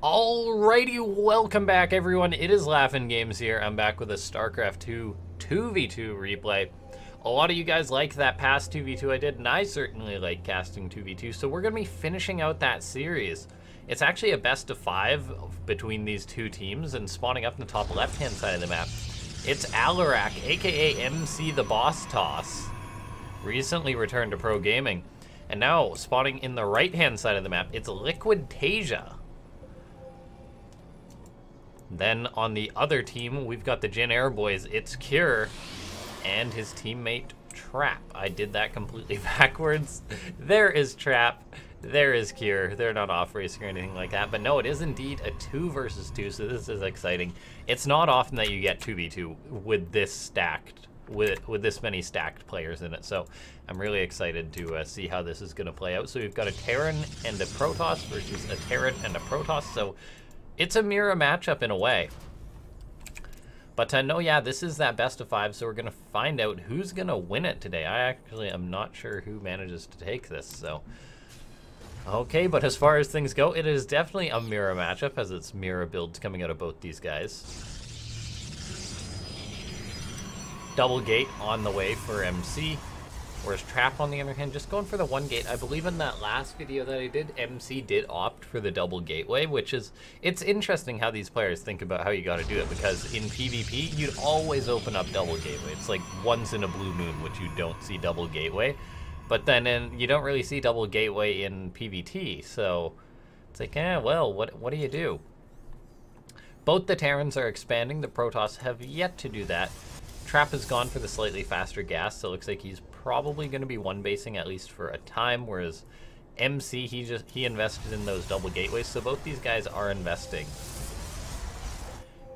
Alrighty, welcome back everyone. It is LaughNgamez here. I'm back with a Starcraft 2 2v2 replay. A lot of you guys liked that past 2v2 I did, and I certainly like casting 2v2, so we're going to be finishing out that series. It's actually a best of 5 between these two teams, and spawning up in the top left-hand side of the map, it's Alarak, aka MC the Boss Toss, recently returned to pro gaming. And now, spawning in the right-hand side of the map, it's Liquid TaeJa. Then on the other team, we've got the Jin Air Boys. It's Cure and his teammate Trap. I did that completely backwards. There is Trap. There is Cure. They're not off racing or anything like that. But no, it is indeed a 2 versus 2, so this is exciting. It's not often that you get 2v2 with this stacked, with this many stacked players in it. So I'm really excited to see how this is going to play out. So we've got a Terran and a Protoss versus a Terran and a Protoss. So it's a mirror matchup in a way. But no, yeah, this is that best of 5, so we're going to find out who's going to win it today. I actually am not sure who manages to take this, so. Okay, but as far as things go, it is definitely a mirror matchup, as it's mirror builds coming out of both these guys. Double gate on the way for MC. Whereas Trap, on the other hand, just going for the 1 gate. I believe in that last video that I did, MC did opt for the double gateway, which is, it's interesting how these players think about how you got to do it, because in PvP, you'd always open up double gateway. It's like once in a blue moon, which you don't see double gateway. But then you don't really see double gateway in PvT, so it's like, well, what do you do? Both the Terrans are expanding. The Protoss have yet to do that. Trap has gone for the slightly faster gas, so it looks like he's probably going to be one-basing at least for a time, whereas MC, he invested in those double gateways, so both these guys are investing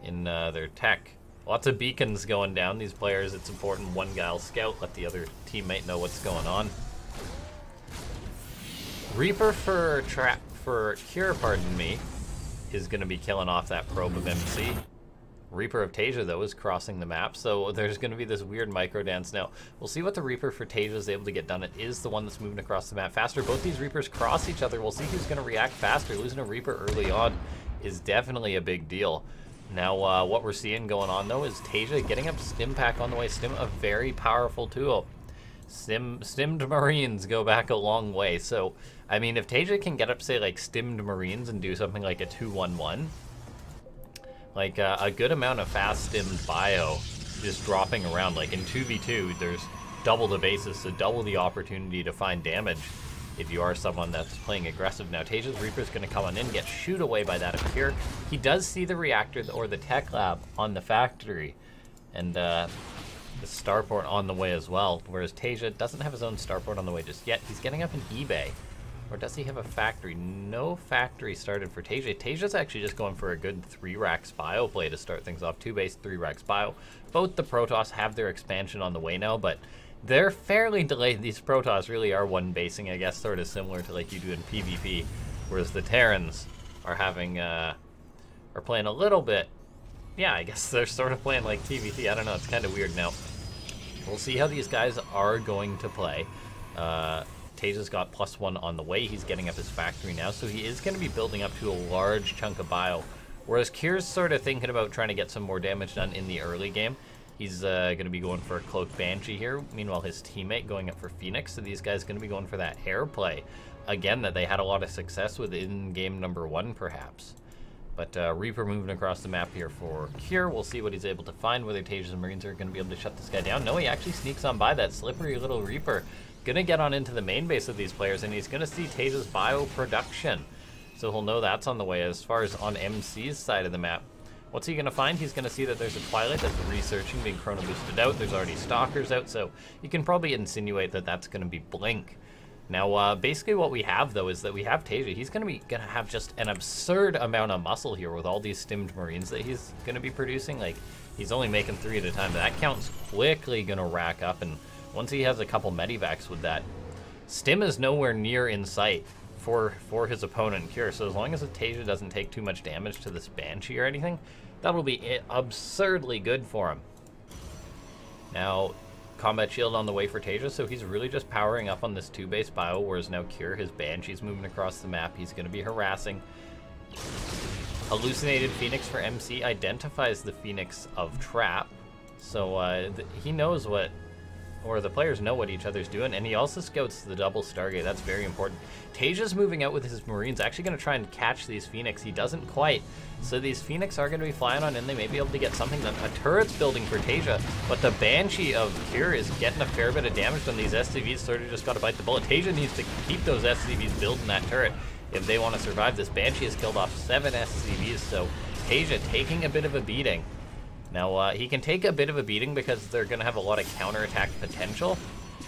in their tech. Lots of beacons going down. These players, it's important one guy will scout, let the other teammate know what's going on. Reaper for Cure, pardon me, is going to be killing off that probe of MC. Reaper of TaeJa, though, is crossing the map, so there's going to be this weird micro dance. Now, we'll see what the Reaper for TaeJa is able to get done. It is the one that's moving across the map faster. Both these Reapers cross each other. We'll see who's going to react faster. Losing a Reaper early on is definitely a big deal. Now, what we're seeing going on, though, is TaeJa getting up Stim Pack on the way. Stim, a very powerful tool. Stimmed Marines go back a long way. So, I mean, if TaeJa can get up, say, like, Stimmed Marines and do something like a 2-1-1, like a good amount of fast stimmed bio just dropping around. Like in 2v2, there's double the basis, so double the opportunity to find damage if you are someone that's playing aggressive. Now TaeJa's Reaper's going to come on in, get shoot away by that up here. He does see the reactor or the tech lab on the factory, and the starport on the way as well, whereas TaeJa doesn't have his own starport on the way just yet. He's getting up an eBay. Or does he have a factory? No factory started for TaeJa. TaeJa's actually just going for a good 3 racks bio play to start things off. 2 base, 3 racks bio. Both the Protoss have their expansion on the way now, but they're fairly delayed. These Protoss really are 1 basing, I guess, sort of similar to like you do in PvP, whereas the Terrans are having, are playing a little bit, yeah, I guess they're sort of playing like PvP. I don't know, it's kind of weird now. We'll see how these guys are going to play. TaeJa's got +1 on the way. He's getting up his factory now, so he is going to be building up to a large chunk of bio. Whereas Cure's sort of thinking about trying to get some more damage done in the early game. He's going to be going for a Cloak Banshee here. Meanwhile, his teammate going up for Phoenix. So these guys going to be going for that air play. Again, that they had a lot of success with in game number 1, perhaps. But Reaper moving across the map here for Cure. We'll see what he's able to find, whether TaeJa's Marines are going to be able to shut this guy down. No, he actually sneaks on by that slippery little Reaper. Gonna get on into the main base of these players, and he's gonna see TaeJa's bio production. So he'll know that's on the way. As far as on MC's side of the map, what's he gonna find? He's gonna see that there's a Twilight that's researching, being chrono boosted out. There's already Stalkers out, so you can probably insinuate that that's gonna be Blink. Now, basically what we have, though, is that we have TaeJa. He's gonna have just an absurd amount of muscle here with all these stimmed Marines that he's gonna be producing. Like, he's only making 3 at a time. That count's quickly gonna rack up, and once he has a couple medivacs with that, Stim is nowhere near in sight for his opponent Cure. So as long as the TaeJa doesn't take too much damage to this Banshee or anything, that'll be absurdly good for him. Now, Combat Shield on the way for TaeJa, so he's really just powering up on this 2 base bio, whereas now Cure, his Banshee's moving across the map. He's going to be harassing. Hallucinated Phoenix for MC identifies the Phoenix of Trap. So he knows what, or the players know what each other's doing, and he also scouts the double Stargate. That's very important. TaeJa's moving out with his Marines, actually going to try and catch these Phoenix. He doesn't quite. So these Phoenix are going to be flying on in. They may be able to get something done. A turret's building for TaeJa, but the Banshee of Cure is getting a fair bit of damage on these SCVs. Sort of just got to bite the bullet. TaeJa needs to keep those SCVs building that turret if they want to survive. This Banshee has killed off 7 SCVs, so TaeJa taking a bit of a beating. Now, he can take a bit of a beating because they're going to have a lot of counterattack potential,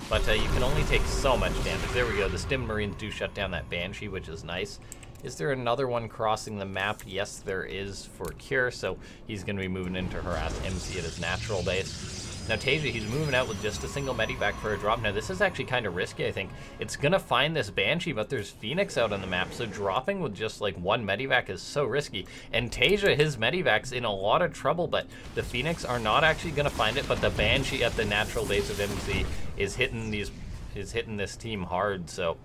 but you can only take so much damage. There we go. The Stim Marines do shut down that Banshee, which is nice. Is there another one crossing the map? Yes, there is for Cure, so he's going to be moving in to harass MC at his natural base. Now, TaeJa, he's moving out with just a single medivac for a drop. Now, this is actually kind of risky, I think. It's going to find this Banshee, but there's Phoenix out on the map, so dropping with just, like, one medivac is so risky. And TaeJa, his medivac's in a lot of trouble, but the Phoenix are not actually going to find it, but the Banshee at the natural base of MC is hitting this team hard, so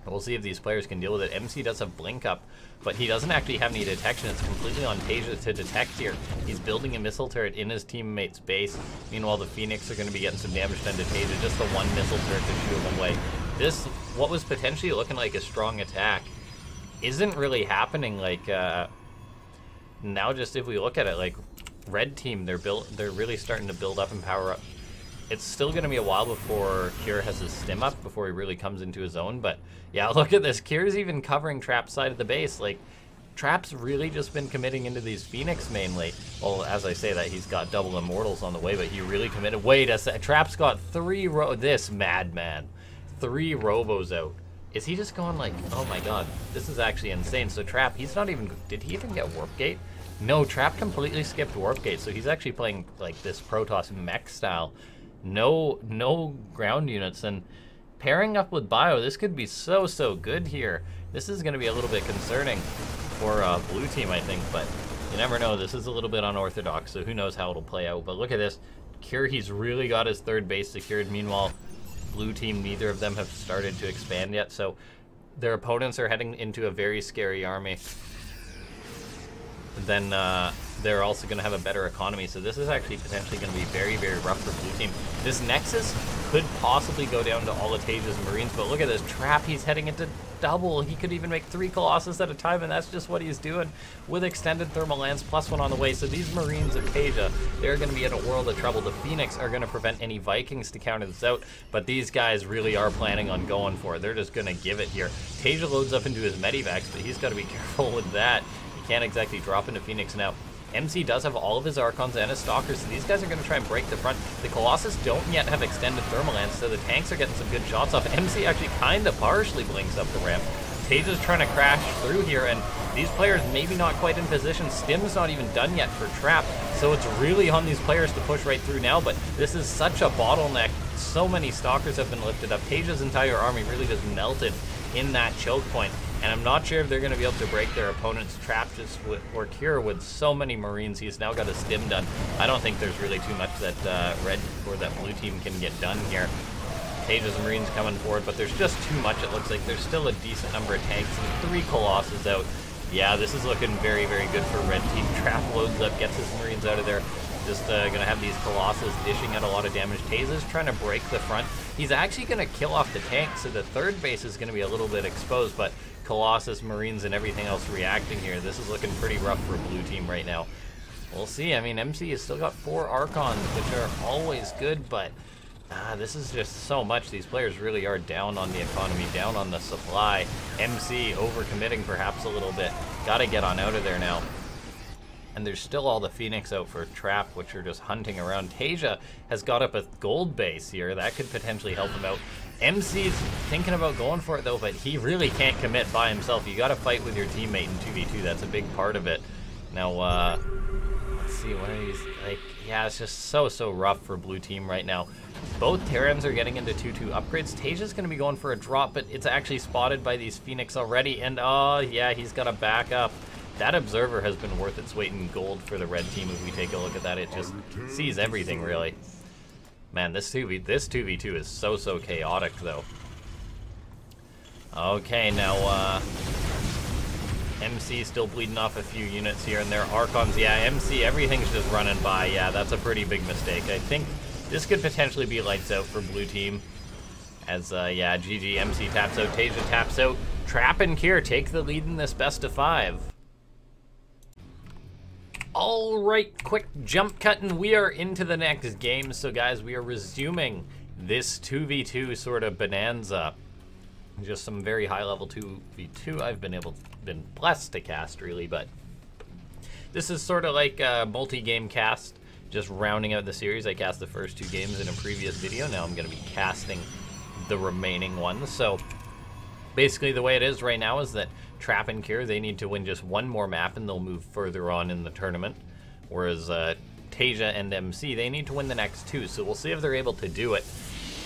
we'll see if these players can deal with it. MC does have Blink up, but he doesn't actually have any detection. It's completely on TaeJa to detect here. He's building a missile turret in his teammate's base. Meanwhile, the Phoenix are going to be getting some damage done to TaeJa. Just the one missile turret to shoo him away. This, what was potentially looking like a strong attack, isn't really happening. Like, now just if we look at it, like, red team, they're really starting to build up and power up. It's still going to be a while before Cure has his stim up, before he really comes into his own, but yeah, look at this. Cure's even covering Trap's side of the base. Like, Trap's really just been committing into these Phoenix mainly. Well, as I say that, he's got double Immortals on the way, but he really committed. Wait a sec. Trap's got this madman. 3 Robos out. Is he just going like, oh my god, this is actually insane. So Trap, he's not even, did he even get Warp Gate? No, Trap completely skipped Warp Gate, so he's actually playing like this Protoss mech style. No ground units, and pairing up with Bio, this could be so good here. This is going to be a little bit concerning for blue team, I think, but you never know. This is a little bit unorthodox, so who knows how it'll play out. But look at this. Cure, he's really got his 3rd base secured. Meanwhile, blue team, neither of them have started to expand yet, so their opponents are heading into a very scary army. Then they're also going to have a better economy, so this is actually potentially going to be very rough for blue team. This Nexus could possibly go down to all of TaeJa's Marines, but look at this Trap. He's heading into double. He could even make 3 Colossus at a time, and that's just what he's doing with extended thermal lance plus 1 on the way. So these Marines of TaeJa, they're going to be in a world of trouble. The Phoenix are going to prevent any Vikings to counter this out, but these guys really are planning on going for it. They're just going to give it here. TaeJa loads up into his medivacs, but he's got to be careful with that. Can't exactly drop into Phoenix now. MC does have all of his Archons and his Stalkers, so these guys are going to try and break the front. The Colossus don't yet have extended thermal lance, so the tanks are getting some good shots off. MC actually kind of partially blinks up the ramp. TaeJa's trying to crash through here, and these players maybe not quite in position. Stim's not even done yet for Trap, so it's really on these players to push right through now, but this is such a bottleneck. So many Stalkers have been lifted up. TaeJa's entire army really just melted in that choke point. And I'm not sure if they're going to be able to break their opponent's Trap or Cure with so many Marines. He's now got a stim done. I don't think there's really too much that red or that blue team can get done here. TaeJa's Marines coming forward, but there's just too much. It looks like there's still a decent number of tanks and 3 Colossus out. Yeah, this is looking very good for red team. Trap loads up, gets his Marines out of there. Just going to have these Colossus dishing out a lot of damage. TaeJa's trying to break the front. He's actually going to kill off the tank, so the 3rd base is going to be a little bit exposed, but Colossus, Marines, and everything else reacting here. This is looking pretty rough for blue team right now. We'll see. I mean, MC has still got 4 Archons, which are always good, but this is just so much. These players really are down on the economy, down on the supply. MC overcommitting perhaps a little bit. Got to get on out of there now. And there's still all the Phoenix out for Trap, which are just hunting around. TaeJa has got up a gold base here. That could potentially help him out. MC's thinking about going for it, though, but he really can't commit by himself. You got to fight with your teammate in 2v2. That's a big part of it. Now, let's see what he's like. Yeah, it's just so rough for blue team right now. Both Terrans are getting into 2-2 upgrades. TaeJa's going to be going for a drop, but it's actually spotted by these Phoenix already. And, oh, yeah, he's got to back up. That Observer has been worth its weight in gold for the red team. If we take a look at that, it just sees everything, really. Man, this 2v2 is so chaotic, though. Okay, now, MC still bleeding off a few units here and there. Archons, yeah, MC, everything's just running by. Yeah, that's a pretty big mistake. I think this could potentially be lights out for blue team. As, yeah, GG, MC taps out, TaeJa taps out. Trap and Cure take the lead in this best of 5. All right, quick jump cut, and we are into the next game. So, guys, we are resuming this 2v2 sort of bonanza. Just some very high-level 2v2 I've been blessed to cast, really, but this is sort of like a multi-game cast, just rounding out the series. I cast the first 2 games in a previous video. Now I'm going to be casting the remaining ones. So basically the way it is right now is that Trap and Cure, they need to win just 1 more map and they'll move further on in the tournament, whereas TaeJa and MC, they need to win the next 2, so we'll see if they're able to do it.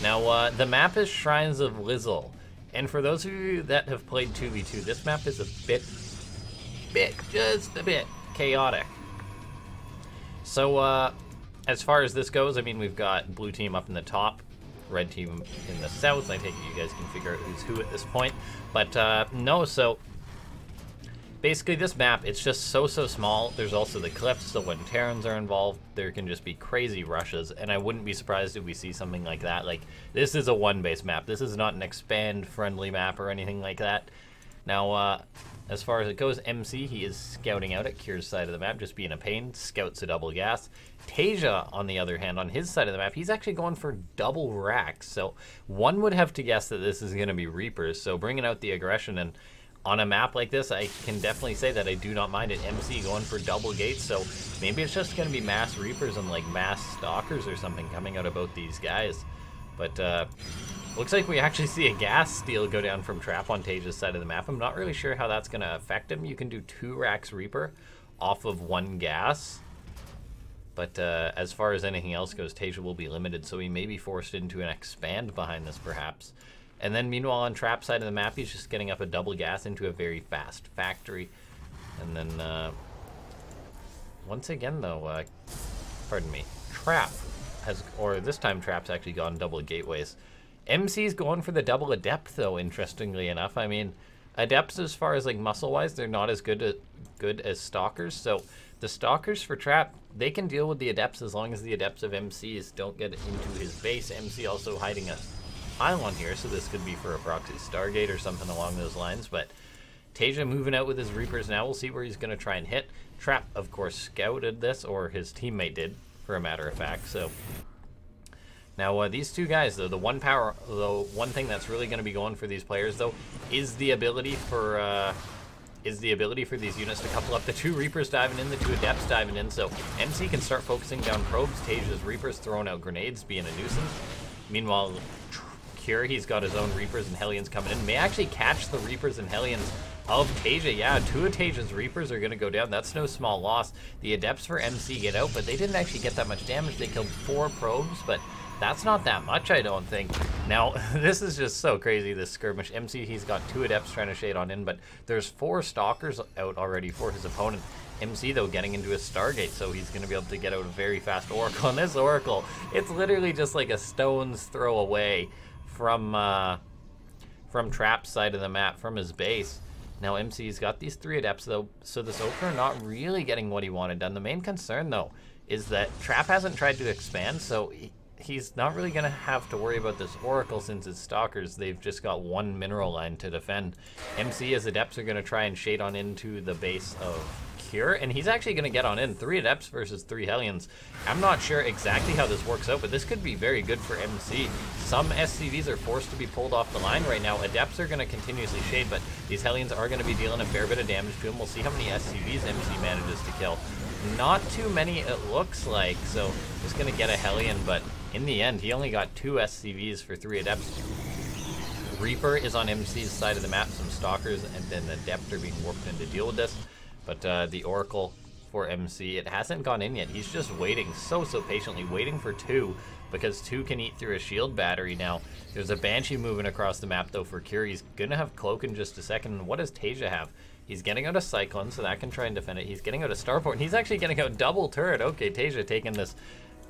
Now the map is Shrines of Lizzle, and for those of you that have played 2v2, this map is just a bit chaotic. So as far as this goes, I mean, we've got blue team up in the top, red team in the south. I take it you guys can figure out who's who at this point. But no, so basically this map, it's just so small. There's also the cliffs, so when Terrans are involved, there can just be crazy rushes, and I wouldn't be surprised if we see something like that. Like, this is a 1-base map. This is not an expand-friendly map or anything like that. Now, as far as it goes, MC, he is scouting out at Cure's side of the map, just being a pain, scouts a double gas. TaeJa, on the other hand, on his side of the map, he's actually going for double racks. So one would have to guess that this is going to be Reapers, so bringing out the aggression. And on a map like this, I can definitely say that I do not mind it. MC going for double gates, so maybe it's just going to be mass Reapers and like mass Stalkers or something coming out of both these guys. But looks like we actually see a gas steal go down from Trap on TaeJa's side of the map. I'm not really sure how that's going to affect him. You can do 2 racks Reaper off of 1 gas. But as far as anything else goes, TaeJa will be limited, so he may be forced into an expand behind this, perhaps. And then meanwhile, on Trap's side of the map, he's just getting up a double gas into a very fast factory. And then, once again, though, pardon me, Trap has, or this time Trap's actually gone double gateways. MC's going for the double Adept, though, interestingly enough. I mean, Adepts, as far as, like, muscle-wise, they're not as good as Stalkers, so the Stalkers for Trap, they can deal with the Adepts as long as the Adepts of MCs don't get into his base. MC also hiding a pylon here, so this could be for a proxy Stargate or something along those lines. But TaeJa moving out with his Reapers now. We'll see where he's going to try and hit. Trap, of course, scouted this, or his teammate did, for a matter of fact. So now these 2 guys, though, the one thing that's really going to be going for these players, though, is the ability for these units to couple up. The 2 Reapers diving in, the 2 Adepts diving in, so MC can start focusing down probes. TaeJa's Reapers throwing out grenades, being a nuisance. Meanwhile, Cure, he's got his own Reapers and Hellions coming in. May actually catch the Reapers and Hellions of TaeJa. Yeah, 2 of TaeJa's Reapers are going to go down. That's no small loss. The Adepts for MC get out, but they didn't actually get that much damage. They killed 4 probes, but that's not that much, I don't think. Now, this is just so crazy, this skirmish. MC, he's got 2 Adepts trying to shade on in, but there's 4 Stalkers out already for his opponent. MC, though, getting into a Stargate, so he's going to be able to get out a very fast Oracle. And this Oracle, it's literally just like a stone's throw away from Trap's side of the map, from his base. Now, MC's got these 3 Adepts, though, so this opener not really getting what he wanted done. The main concern, though, is that Trap hasn't tried to expand, so he's not really going to have to worry about this Oracle since his Stalkers, they've just got 1 mineral line to defend. MC, as Adepts are going to try and shade on into the base of Cure, and he's actually going to get on in. 3 Adepts versus 3 Hellions. I'm not sure exactly how this works out, but this could be very good for MC. Some SCVs are forced to be pulled off the line right now. Adepts are going to continuously shade, but these Hellions are going to be dealing a fair bit of damage to him. We'll see how many SCVs MC manages to kill. Not too many, it looks like, so just going to get a Hellion, but in the end, he only got 2 SCVs for 3 Adepts. Reaper is on MC's side of the map. Some Stalkers and then the Adept are being warped in to deal with this. But the Oracle for MC, it hasn't gone in yet. He's just waiting, so patiently, waiting for 2, because 2 can eat through a shield battery. Now, there's a Banshee moving across the map, though, for Cure. He's going to have Cloak in just a second. What does TaeJa have? He's getting out a Cyclone, so that can try and defend it. He's getting out a Starport, and he's actually getting out double turret. Okay, TaeJa taking this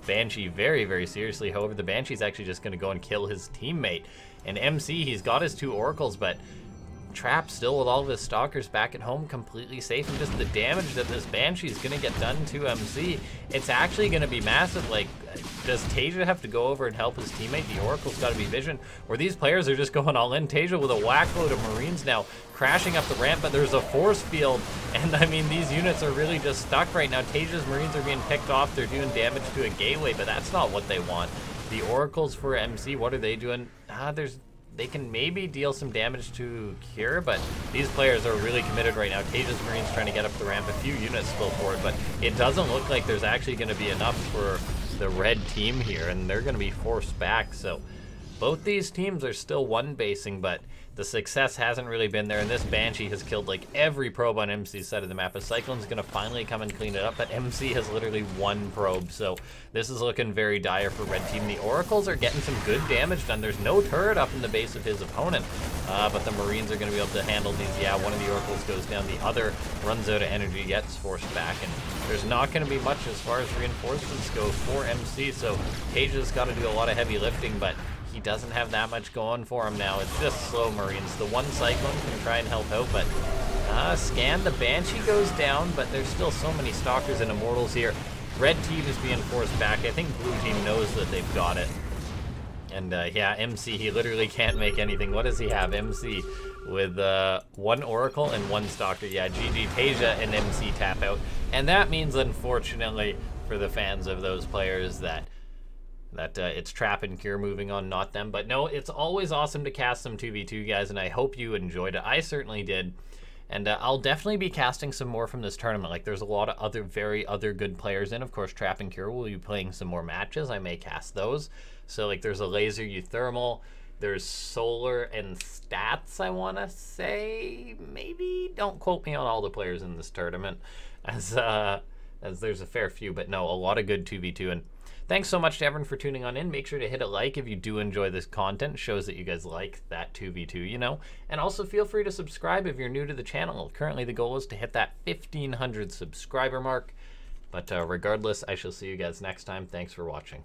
Banshee very seriously. However, the Banshee's actually just going to go and kill his teammate. And MC, he's got his 2 Oracles, but Trap still with all of his stalkers back at home completely safe, and just the damage that this Banshee is gonna get done to MC, it's actually gonna be massive. Like, does TaeJa have to go over and help his teammate? The Oracle's gotta be Vision, or these players are just going all in. TaeJa with a whack load of Marines now, crashing up the ramp, but there's a force field, and I mean, these units are really just stuck right now. TaeJa's Marines are being picked off, they're doing damage to a gateway, but that's not what they want. The Oracles for MC, what are they doing? They can maybe deal some damage to Cure, but these players are really committed right now. TaeJa's Marines trying to get up the ramp, a few units spill forward, but it doesn't look like there's actually going to be enough for the red team here, and they're going to be forced back. So both these teams are still one-basing, but the success hasn't really been there, and this Banshee has killed like every probe on MC's side of the map. A Cyclone's gonna finally come and clean it up, but MC has literally one probe, so this is looking very dire for red team. The Oracles are getting some good damage done. There's no turret up in the base of his opponent, but the Marines are gonna be able to handle these. Yeah, one of the Oracles goes down, the other runs out of energy, gets forced back, and there's not gonna be much as far as reinforcements go for MC, so TaeJa's gotta do a lot of heavy lifting, but he doesn't have that much going for him now. It's just slow Marines. The one Cyclone can try and help out, but scan, the Banshee goes down, but there's still so many Stalkers and Immortals here. Red team is being forced back. I think blue team knows that they've got it. And yeah, MC, he literally can't make anything. What does he have? MC with one Oracle and one Stalker. Yeah, GG, TaeJa and MC tap out. And that means, unfortunately, for the fans of those players, that it's Trap and Cure moving on, not them. But no, it's always awesome to cast some 2v2, guys, and I hope you enjoyed it. I certainly did. And I'll definitely be casting some more from this tournament. Like, there's a lot of other good players in. Of course, Trap and Cure will be playing some more matches. I may cast those. So, like, there's a Laser Euthermal. There's Solar and Stats, I want to say. Maybe. Don't quote me on all the players in this tournament, as there's a fair few. But no, a lot of good 2v2. And thanks so much to everyone for tuning on in. Make sure to hit a like if you do enjoy this content. It shows that you guys like that 2v2, you know. And also feel free to subscribe if you're new to the channel. Currently the goal is to hit that 1,500 subscriber mark. But regardless, I shall see you guys next time. Thanks for watching.